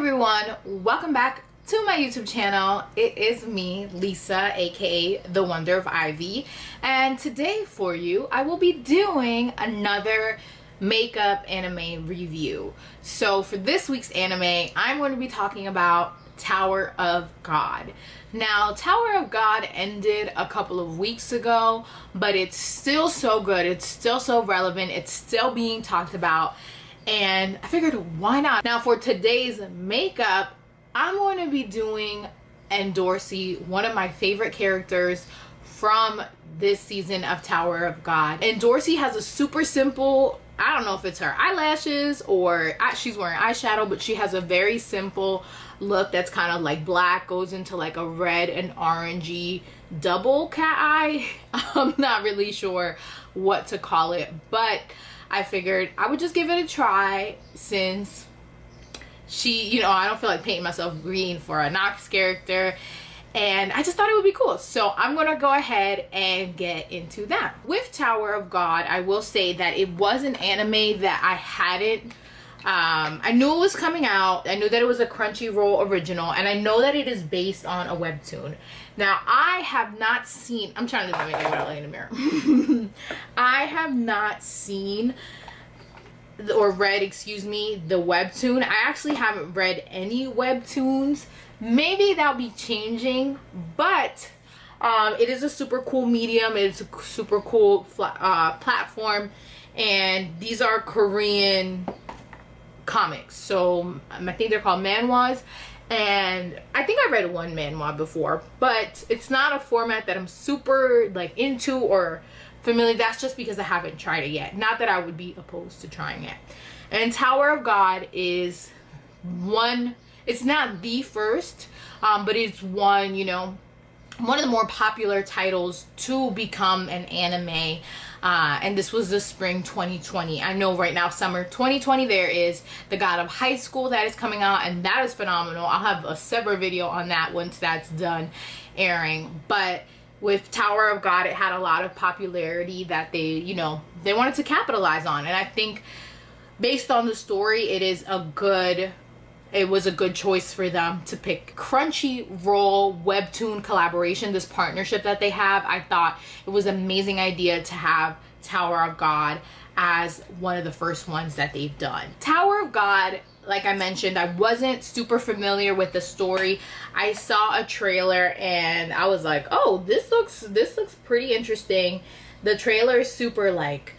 everyone, welcome back to my YouTube channel. It is me, Lisa, aka the Wonder of Ivy, and today for you I will be doing another makeup anime review. So for this week's anime, I'm going to be talking about Tower of God. Now, Tower of God ended a couple of weeks ago, but it's still so good, it's still so relevant, it's still being talked about, and I figured why not. Now for today's makeup, I'm going to be doing Dorsey, one of my favorite characters from this season of Tower of God. And Dorsey has a super simple, I don't know if it's her eyelashes or she's wearing eyeshadow, but she has a very simple look that's kind of like black, goes into like a red and orangey double cat eye. I'm not really sure what to call it, but I figured I would just give it a try since she, you know, I don't feel like painting myself green for a Nox character, and I just thought it would be cool. So I'm gonna go ahead and get into that. With Tower of God, I will say that it was an anime that I hadn't, I knew it was coming out, I knew that it was a Crunchyroll original, and I know that it is based on a webtoon. Now, I have not seen, I'm trying to do it without looking in the mirror. I have not seen or read, excuse me, the webtoon. I actually haven't read any webtoons. Maybe that'll be changing, but it is a super cool medium. It's a super cool platform, and these are Korean comics. So I think they're called manhwas. And I think I read one manhwa before, but it's not a format that I'm super like into or familiar. That's just because I haven't tried it yet. Not that I would be opposed to trying it. And Tower of God is one, it's not the first, but it's one, you know, one of the more popular titles to become an anime. And this was the spring 2020. I know right now, summer 2020, there is The God of High School that is coming out, and that is phenomenal. I'll have a separate video on that once that's done airing. But with Tower of God, it had a lot of popularity that they, you know, they wanted to capitalize on. And I think based on the story, it was a good choice for them to pick Crunchyroll webtoon collaboration, this partnership that they have. I thought it was an amazing idea to have Tower of God as one of the first ones that they've done. Tower of God, like I mentioned, I wasn't super familiar with the story. I saw a trailer and I was like, oh, this looks pretty interesting. The trailer is super like,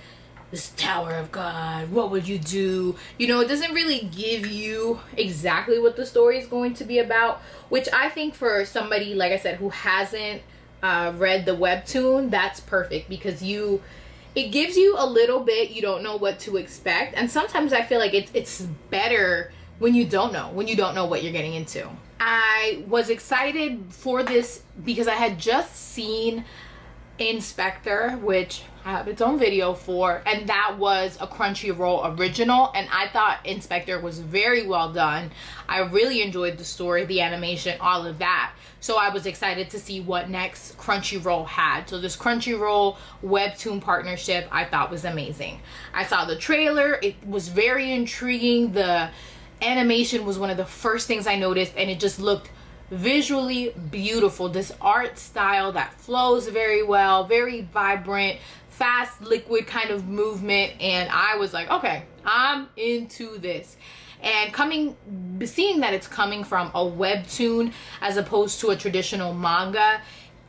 this Tower of God, what would you do? You know, it doesn't really give you exactly what the story is going to be about, which I think for somebody, like I said, who hasn't read the webtoon, that's perfect, because it gives you a little bit, you don't know what to expect. And sometimes I feel like it's better when you don't know what you're getting into. I was excited for this because I had just seen Inspector, which I have its own video for, and that was a Crunchyroll original, and I thought Inspector was very well done. I really enjoyed the story, the animation, all of that. So I was excited to see what next Crunchyroll had. So this Crunchyroll webtoon partnership I thought was amazing. I saw the trailer, it was very intriguing. The animation was one of the first things I noticed, and it just looked visually beautiful. This art style that flows very well, very vibrant, fast liquid kind of movement, and I was like, okay, I'm into this. And seeing that it's coming from a webtoon as opposed to a traditional manga,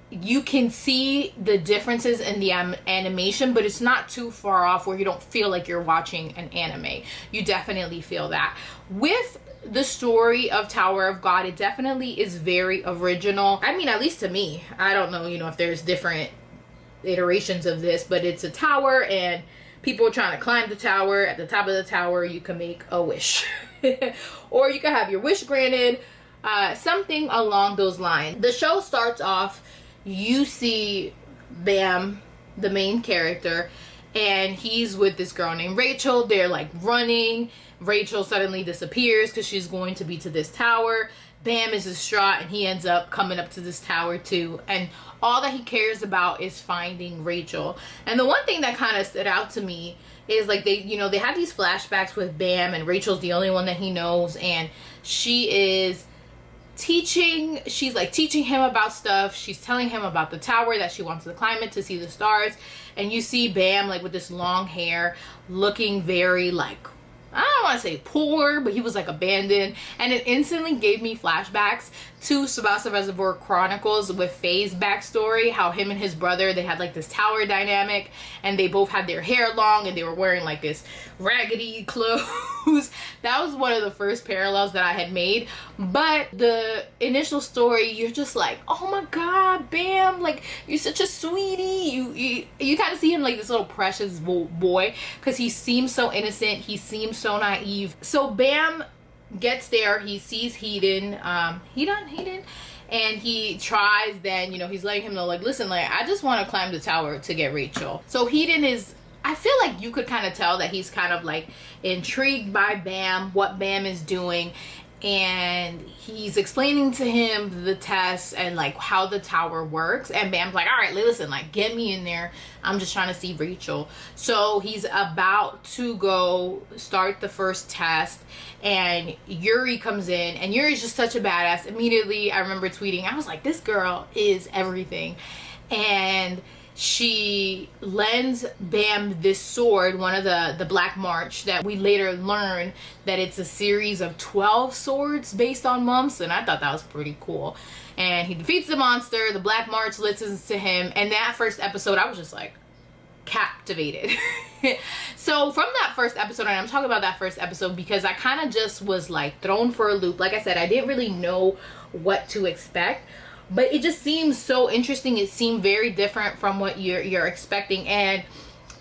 you can see the differences in the animation, but it's not too far off where you don't feel like you're watching an anime. You definitely feel that. With the story of Tower of God, it definitely is very original. I mean, at least to me. I don't know, you know, if there's different iterations of this, but it's a tower and people are trying to climb the tower. At the top of the tower, you can make a wish. Or you can have your wish granted, something along those lines. The show starts off, you see Bam, the main character, and he's with this girl named Rachel. They're like running. Rachel suddenly disappears because she's going to be to this tower. Bam is distraught, and he ends up coming up to this tower too, and all that he cares about is finding Rachel. And the one thing that kind of stood out to me is like they have these flashbacks with Bam, and Rachel's the only one that he knows, and She is she's like teaching him about stuff. She's telling him about the tower that she wants to climb it to see the stars. And you see Bam like with this long hair looking very like, I don't want to say poor, but he was like abandoned. And it instantly gave me flashbacks to Tsubasa Reservoir Chronicles with Faye's backstory, how him and his brother, they had like this tower dynamic, and they both had their hair long and they were wearing like this raggedy clothes. That was one of the first parallels that I had made. But the initial story, you're just like, oh my god, Bam, like you're such a sweetie. You kind of see him like this little precious boy, because he seems so innocent, he seems so naive. So Bam gets there, he sees Hedon, and he tries, then, you know, he's letting him know, like, listen, like, I just want to climb the tower to get Rachel. So Hedon is, I feel like you could kind of tell that he's kind of like intrigued by Bam, what Bam is doing, and he's explaining to him the tests and like how the tower works. And Bam's like, all right, listen, like, get me in there, I'm just trying to see Rachel. So he's about to go start the first test, and Yuri comes in, and Yuri's just such a badass. Immediately I remember tweeting, I was like, this girl is everything. And she lends Bam this sword, one of the Black March, that we later learn that it's a series of 12 swords based on months, and I thought that was pretty cool. And he defeats the monster, the Black March listens to him, and that first episode I was just like captivated. So from that first episode, and I'm talking about that first episode because I kind of just was like thrown for a loop. Like I said, I didn't really know what to expect, but it just seems so interesting. It seemed very different from what you're expecting. And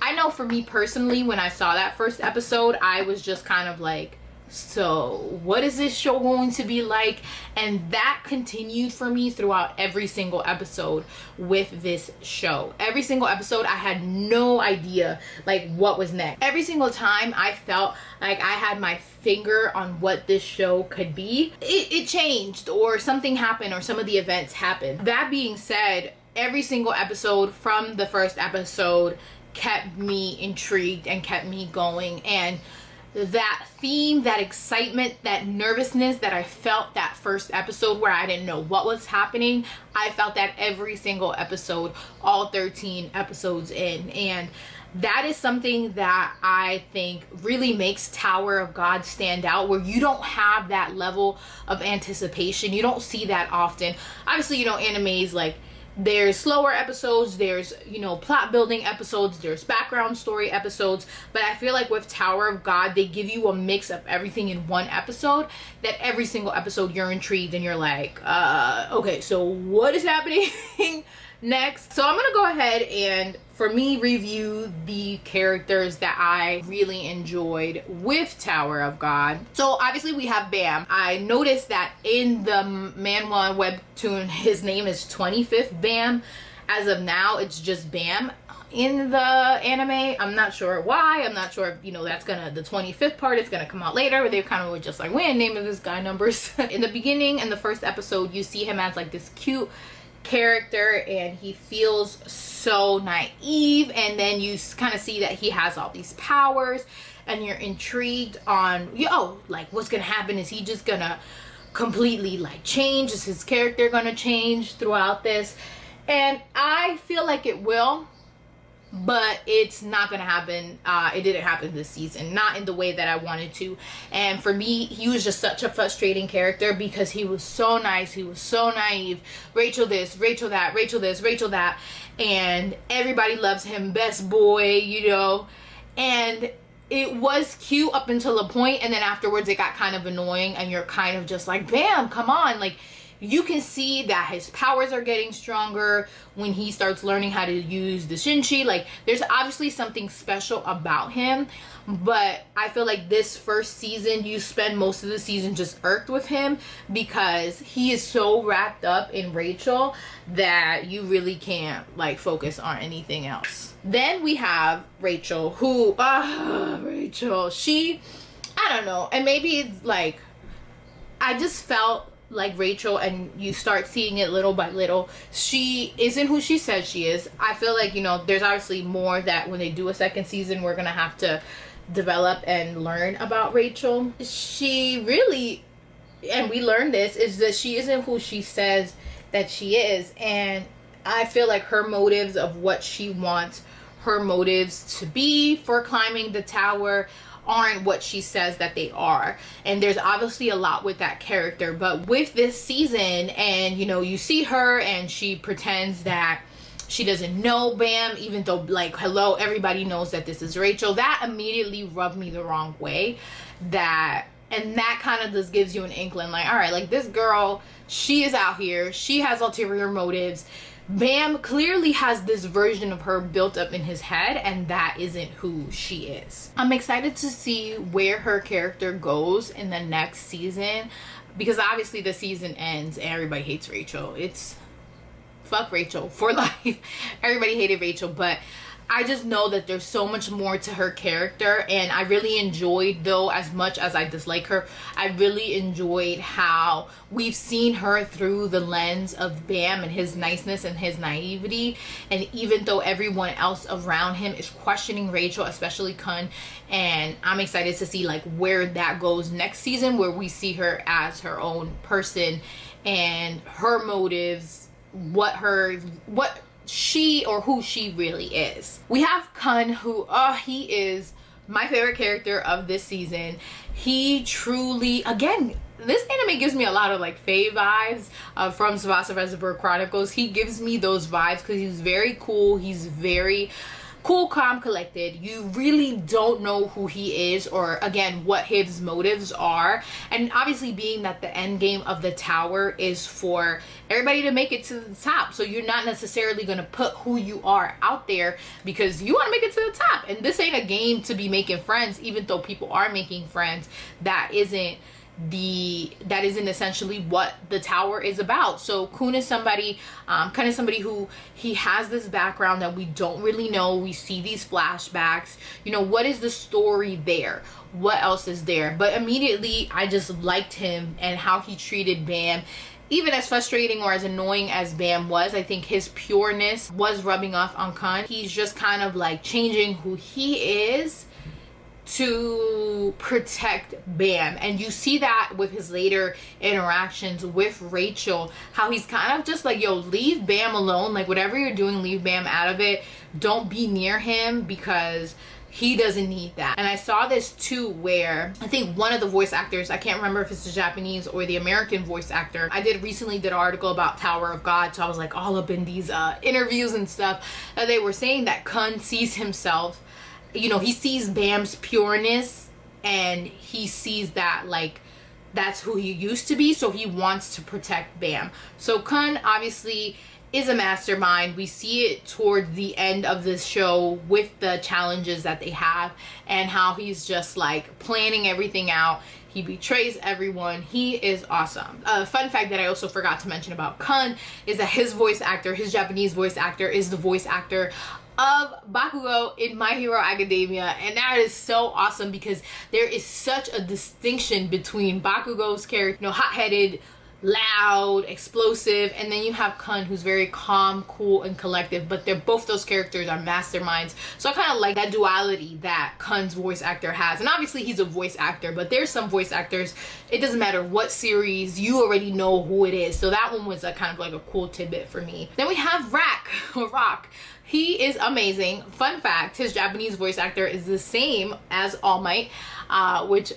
I know for me personally, when I saw that first episode, I was just kind of like, so what is this show going to be like? And that continued for me throughout every single episode with this show. Every single episode, I had no idea like what was next. Every single time I felt like I had my finger on what this show could be, it changed, or something happened, or some of the events happened. That being said, every single episode from the first episode kept me intrigued and kept me going. And that theme, that excitement, that nervousness that I felt that first episode where I didn't know what was happening, I felt that every single episode, all 13 episodes in. And that is something that I think really makes Tower of God stand out, where you don't have that level of anticipation. You don't see that often. Obviously, you know, animes, like, there's slower episodes, there's, you know, plot building episodes, there's background story episodes, but I feel like with Tower of God, they give you a mix of everything in one episode, that every single episode you're intrigued and you're like, okay, so what is happening next? So I'm gonna go ahead and, for me, review the characters that I really enjoyed with Tower of God. So obviously we have Bam. I noticed that in the manhwa webtoon, his name is 25th Bam. As of now, it's just Bam. In the anime, I'm not sure why. I'm not sure if, you know, that's gonna, the 25th part is gonna come out later, where they kind of were just like, we ain't naming this guy numbers. In the beginning, in the first episode, you see him as like this cute character, and he feels so naive, and then you kind of see that he has all these powers, and you're intrigued on, yo, like, what's gonna happen? Is he just gonna completely like change? Is his character gonna change throughout this? And I feel like it will, but it's not gonna happen. It didn't happen this season, not in the way that I wanted to. And for me, he was just such a frustrating character because he was so nice, he was so naive. Rachel this, Rachel that, Rachel this, Rachel that, and everybody loves him, best boy, you know. And it was cute up until a point, and then afterwards it got kind of annoying, and you're kind of just like, Bam, come on. Like, you can see that his powers are getting stronger when he starts learning how to use the Shinchi. Like, there's obviously something special about him, but I feel like this first season, you spend most of the season just irked with him because he is so wrapped up in Rachel that you really can't like focus on anything else. Then we have Rachel, who, Rachel, she, I don't know, and maybe it's like, I just felt like Rachel, and you start seeing it little by little, she isn't who she says she is. I feel like, you know, there's obviously more that when they do a second season, we're gonna have to develop and learn about Rachel. She really and we learned this, is that she isn't who she says that she is. And I feel like her motives of what she wants her motives to be for climbing the tower aren't what she says that they are. And there's obviously a lot with that character. But with this season, and you know, you see her and she pretends that she doesn't know Bam, even though, like, hello, everybody knows that this is Rachel. That immediately rubbed me the wrong way. And that kind of just gives you an inkling, like, all right, like, this girl, she is out here, she has ulterior motives. Bam clearly has this version of her built up in his head, and that isn't who she is. I'm excited to see where her character goes in the next season, because obviously the season ends and everybody hates Rachel. It's fuck Rachel for life. Everybody hated Rachel, but I just know that there's so much more to her character, and I really enjoyed, though, as much as I dislike her, I really enjoyed how we've seen her through the lens of Bam and his niceness and his naivety. And even though everyone else around him is questioning Rachel, especially Kun, and I'm excited to see like where that goes next season, where we see her as her own person and her motives, what she or who she really is. We have Kun, who, oh, he is my favorite character of this season. He truly, again, this anime gives me a lot of like Faye vibes from Tsubasa Reservoir Chronicles. He gives me those vibes because he's very cool. He's very cool, calm, collected. You really don't know who he is, or again, what his motives are. And obviously, being that the end game of the tower is for everybody to make it to the top, so you're not necessarily going to put who you are out there because you want to make it to the top. And this ain't a game to be making friends, even though people are making friends. That isn't essentially what the tower is about. So Kun is somebody, kind of somebody who, he has this background that we don't really know. We see these flashbacks, you know, what is the story there, what else is there? But immediately I just liked him and how he treated Bam. Even as frustrating or as annoying as Bam was, I think his pureness was rubbing off on Kun. He's just kind of like changing who he is to protect Bam, and you see that with his later interactions with Rachel, how he's kind of just like, yo, leave Bam alone, like whatever you're doing, leave Bam out of it, don't be near him because he doesn't need that. And I saw this too, where I think one of the voice actors, I can't remember if it's the Japanese or the American voice actor, I recently did an article about Tower of God, so I was like all up in these interviews and stuff, that they were saying that Kun sees himself, you know, he sees Bam's pureness and he sees that like that's who he used to be, so he wants to protect Bam. So Kun obviously is a mastermind. We see it towards the end of this show with the challenges that they have and how he's just like planning everything out. He betrays everyone. He is awesome. A fun fact that I also forgot to mention about Kun is that his voice actor, his Japanese voice actor, is the voice actor of Bakugo in My Hero Academia, and that is so awesome because there is such a distinction between Bakugo's character, you know, hot-headed, loud, explosive, and then you have Kun, who's very calm, cool, and collective, but both those characters are masterminds. So I kind of like that duality that Kun's voice actor has. And obviously he's a voice actor, but there's some voice actors, it doesn't matter what series, you already know who it is. So that one was a kind of like a cool tidbit for me. Then we have Rock. He is amazing. Fun fact, his Japanese voice actor is the same as All Might, which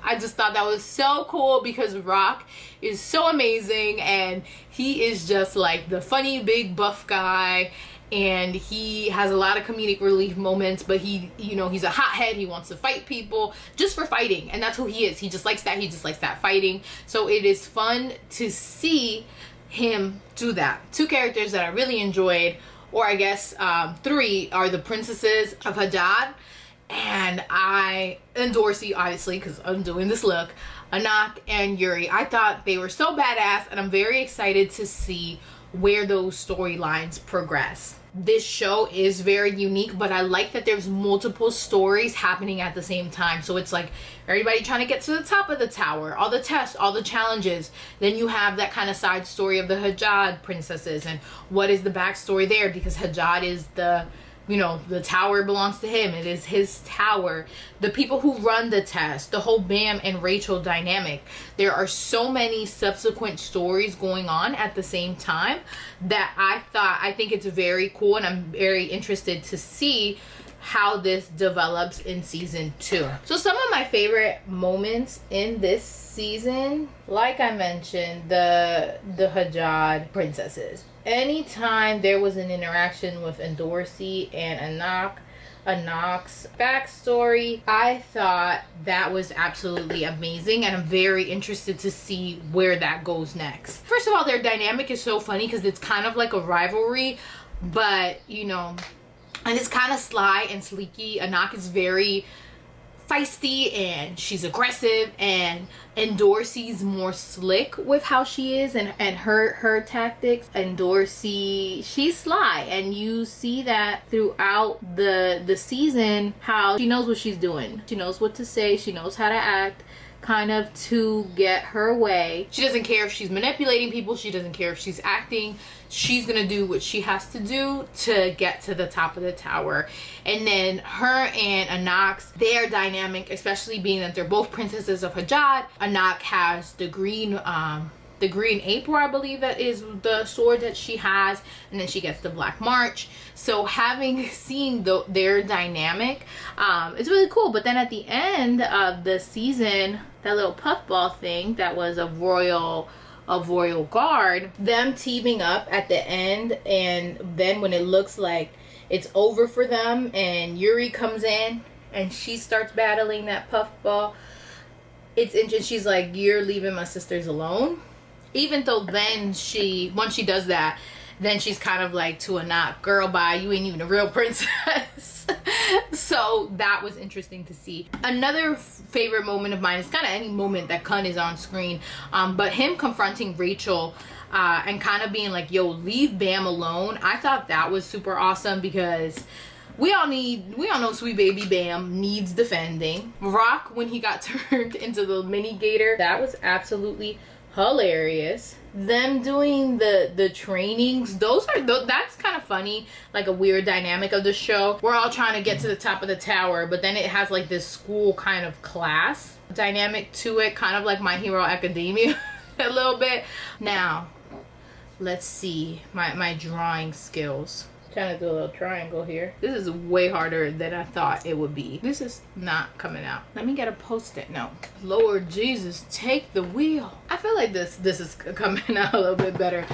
I just thought that was so cool because Rock is so amazing and he is just like the funny big buff guy, and he has a lot of comedic relief moments, but he, you know, he's a hothead. He wants to fight people just for fighting, and that's who he is. He just likes that fighting. So it is fun to see him do that. Two characters that I really enjoyed, or I guess three, are the princesses of Hadad, and Dorsey, obviously, because I'm doing this look, Anak and Yuri. I thought they were so badass, and I'm very excited to see where those storylines progress. This show is very unique, but I like that there's multiple stories happening at the same time. So it's like everybody trying to get to the top of the tower, all the tests, all the challenges. Then you have that kind of side story of the Hadad princesses and what is the backstory there, because Hadad is the you know, the tower belongs to him. It is his tower. The people who run the test, the whole Bam and Rachel dynamic. There are so many subsequent stories going on at the same time that I think it's very cool, and I'm very interested to see how this develops in season 2. So some of my favorite moments in this season, like I mentioned, the Hajjad princesses. Anytime there was an interaction with Endorsi and Anak's backstory, I thought that was absolutely amazing, and I'm very interested to see where that goes next. First of all, their dynamic is so funny because it's kind of like a rivalry, but you know, and it's kind of sly and sleeky. Anak is very feisty and she's aggressive, and Endorsi's more slick with how she is and her tactics. Endorsi, she's sly, and you see that throughout the season, how she knows what she's doing. She knows what to say, she knows how to act, kind of to get her way. She doesn't care if she's manipulating people, she doesn't care if she's acting. She's gonna do what she has to do to get to the top of the tower. And then her and Anak's, their dynamic, especially being that they're both princesses of Hajjad. Anak has the green April, I believe that is the sword that she has, and then she gets the Black March. So seen their dynamic, it's really cool. But then at the end of the season, that little puffball thing that was a royal guard, them teaming up at the end, and then when it looks like it's over for them and Yuri comes in and she starts battling that puffball, it's interesting. She's like, "You're leaving my sisters alone." Even though then once she does that, then she's kind of like to Anak, "Girl, bye, you ain't even a real princess." So that was interesting to see. Another favorite moment of mine is kind of any moment that Kun is on screen, but him confronting Rachel and kind of being like, "Yo, leave Bam alone." I thought that was super awesome, because we all know sweet baby Bam needs defending. Rock, when he got turned into the mini gator, that was absolutely hilarious. Them doing the trainings, that's kind of funny, like a weird dynamic of the show. We're all trying to get to the top of the tower, but then it has like this school kind of class dynamic to it, kind of like My Hero Academia a little bit. Now let's see my drawing skills. Trying to do a little triangle here. This is way harder than I thought it would be. This is not coming out. Let me get a post-it note. Lord Jesus, take the wheel. I feel like this is coming out a little bit better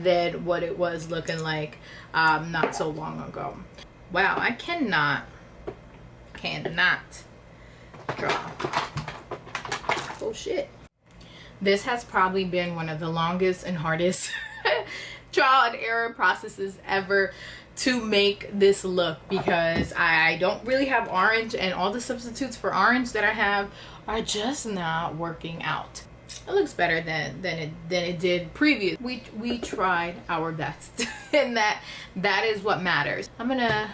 than what it was looking like not so long ago. Wow, I cannot draw. Oh shit. This has probably been one of the longest and hardest trial and error processes ever to make this look, because I don't really have orange, and all the substitutes for orange that I have are just not working out. It looks better than it did previous. We tried our best and that is what matters. I'm gonna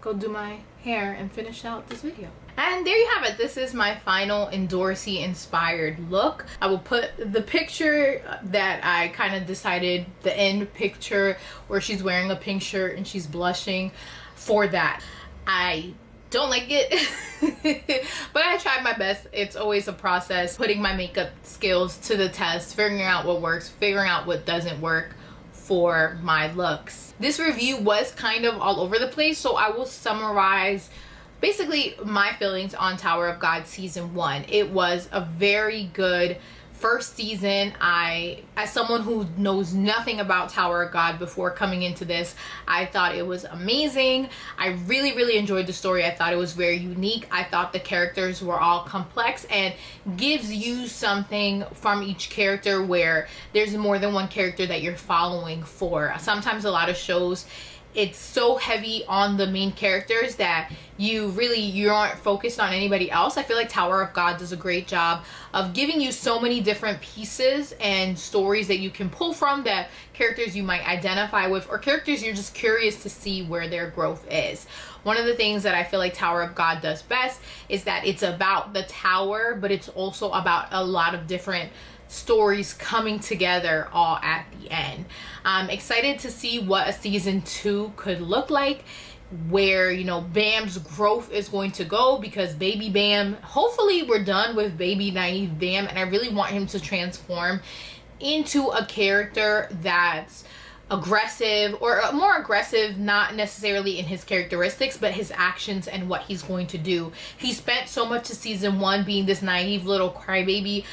go do my hair and finish out this video. And there you have it. This is my final Endorsi inspired look. I will put the picture that I kind of decided, the end picture where she's wearing a pink shirt and she's blushing, for that. I don't like it, but I tried my best. It's always a process, putting my makeup skills to the test, figuring out what works, figuring out what doesn't work for my looks. This review was kind of all over the place, so I will summarize basically my feelings on Tower of God season 1. It was a very good first season. As someone who knows nothing about Tower of God before coming into this, I thought it was amazing. I really enjoyed the story. I thought it was very unique. I thought the characters were all complex and gives you something from each character, where there's more than one character that you're following for. Sometimes a lot of shows, it's so heavy on the main characters that you aren't focused on anybody else. I feel like Tower of God does a great job of giving you so many different pieces and stories that you can pull from, that characters you might identify with, or characters you're just curious to see where their growth is. One of the things that I feel like Tower of God does best is that it's about the tower, but it's also about a lot of different stories coming together all at the end. I'm excited to see what a season 2 could look like. where, you know, Bam's growth is going to go, because baby Bam, hopefully we're done with baby naive Bam, and I really want him to transform into a character that's aggressive, or more aggressive, not necessarily in his characteristics, but his actions and what he's going to do. He spent so much of season 1 being this naive little crybaby,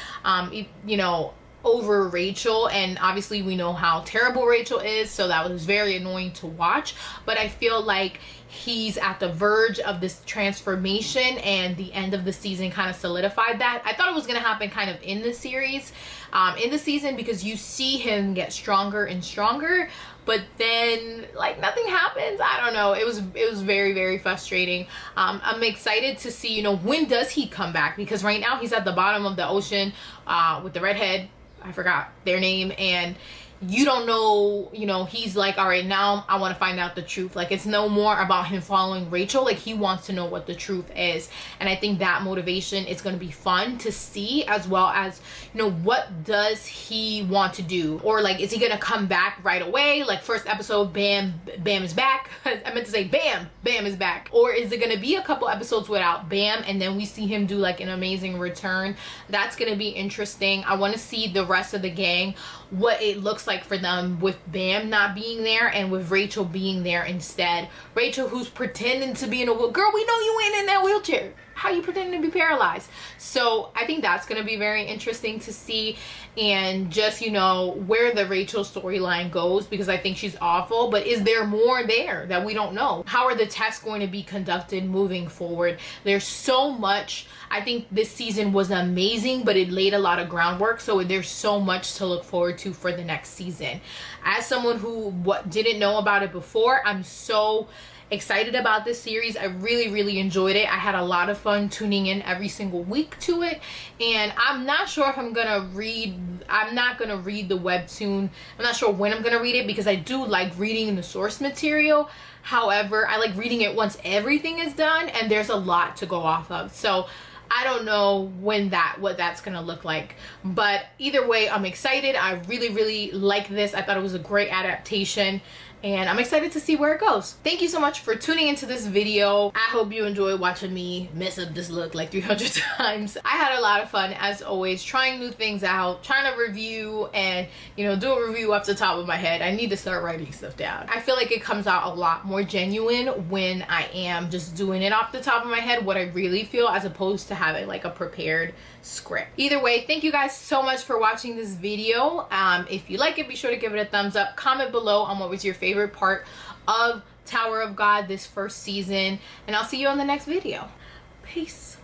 you know, over Rachel, and obviously we know how terrible Rachel is, so that was very annoying to watch. But I feel like he's at the verge of this transformation, and the end of the season kind of solidified that. I thought it was going to happen kind of in the series, in the season, because you see him get stronger and stronger, but then like nothing happens. I don't know, it was very, very frustrating. I'm excited to see, you know, when does he come back, because right now he's at the bottom of the ocean with the redhead, I forgot their name, and you don't know, you know, he's like, all right, now I want to find out the truth. Like, it's no more about him following Rachel, like he wants to know what the truth is. And I think that motivation is going to be fun to see, as well as, you know, what does he want to do, or like, is he gonna come back right away, like first episode, Bam is back. I meant to say Bam is back. Or is it gonna be a couple episodes without Bam, and then we see him do like an amazing return? That's gonna be interesting. I want to see the rest of the gang, what it looks like for them with Bam not being there and with Rachel being there instead. Rachel, who's pretending to be in a wheelchair. Girl, we know you ain't in that wheelchair. How you pretending to be paralyzed? So I think that's going to be very interesting to see, and just, you know, where the Rachel storyline goes, because I think she's awful, but is there more there that we don't know? How are the tests going to be conducted moving forward? There's so much. I think this season was amazing, but it laid a lot of groundwork, so there's so much to look forward to for the next season. As someone who didn't know about it before, I'm so excited about this series. I really enjoyed it. I had a lot of fun tuning in every single week to it, and I'm not sure if I'm not gonna read the webtoon. I'm not sure when I'm gonna read it, because I do like reading the source material. However, I like reading it once everything is done, and there's a lot to go off of, so I don't know what that's gonna look like. But either way, I'm excited. I really like this. I thought it was a great adaptation, and I'm excited to see where it goes. Thank you so much for tuning into this video. I hope you enjoyed watching me mess up this look like 300 times. I had a lot of fun, as always, trying new things out, trying to review and, you know, do a review off the top of my head. I need to start writing stuff down. I feel like it comes out a lot more genuine when I am just doing it off the top of my head, what I really feel, as opposed to having like a prepared script. Either way, thank you guys so much for watching this video. If you like it, be sure to give it a thumbs up. Comment below on what was your favorite part of Tower of God this first season, and I'll see you on the next video. Peace.